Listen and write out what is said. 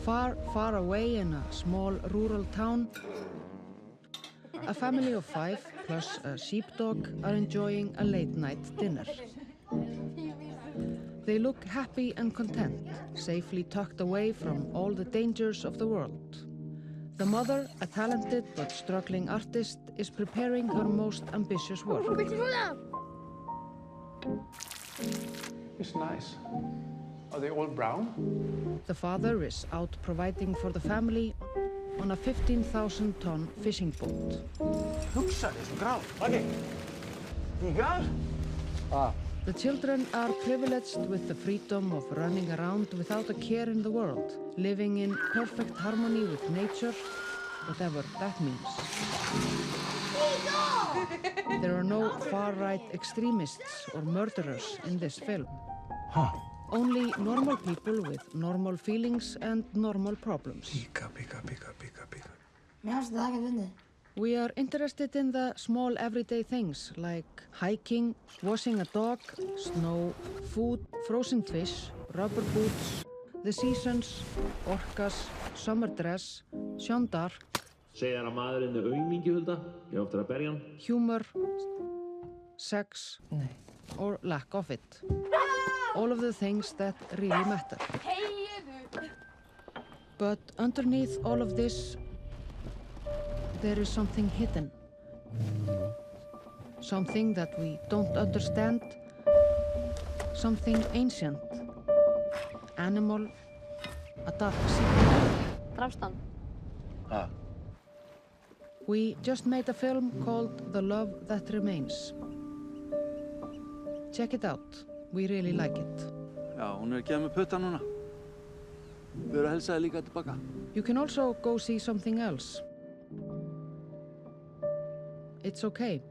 Far, far away in a small rural town, a family of 5 plus a sheepdog are enjoying a late-night dinner. They look happy and content, safely tucked away from all the dangers of the world. The mother, a talented but struggling artist, is preparing her most ambitious work. It's nice. Are they all brown? The father is out providing for the family on a 15,000-ton fishing boat. Hugsa þér svo grál. Okay. Tígar? The children are privileged with the freedom of running around without a care in the world, living in perfect harmony with nature, whatever that means. There are no far-right extremists or murderers in this film. Huh. Only normal people with normal feelings and normal problems. Píka. Mér fannst það ekki fyndið. We are interested in the small everyday things like hiking, washing a dog, snow, food, frozen fish, rubber boots, the seasons, orcas, summer dress, Jeanne d'Arc, Segir að maðurinn er aumingi, Hulda. Ég á eftir að berja hann. humor, sex, or lack of it. All of the things that really matter. But underneath all of this, there is something hidden. Something that we don't understand. Something ancient. Animal. A dark secret. Drafst hann? We just made a film called The Love That Remains. Check it out. We really like it. Já, hún er að gefa mig putta núna. Við erum að helsa þér líka tilbaka. You can also go see something else. It's okay.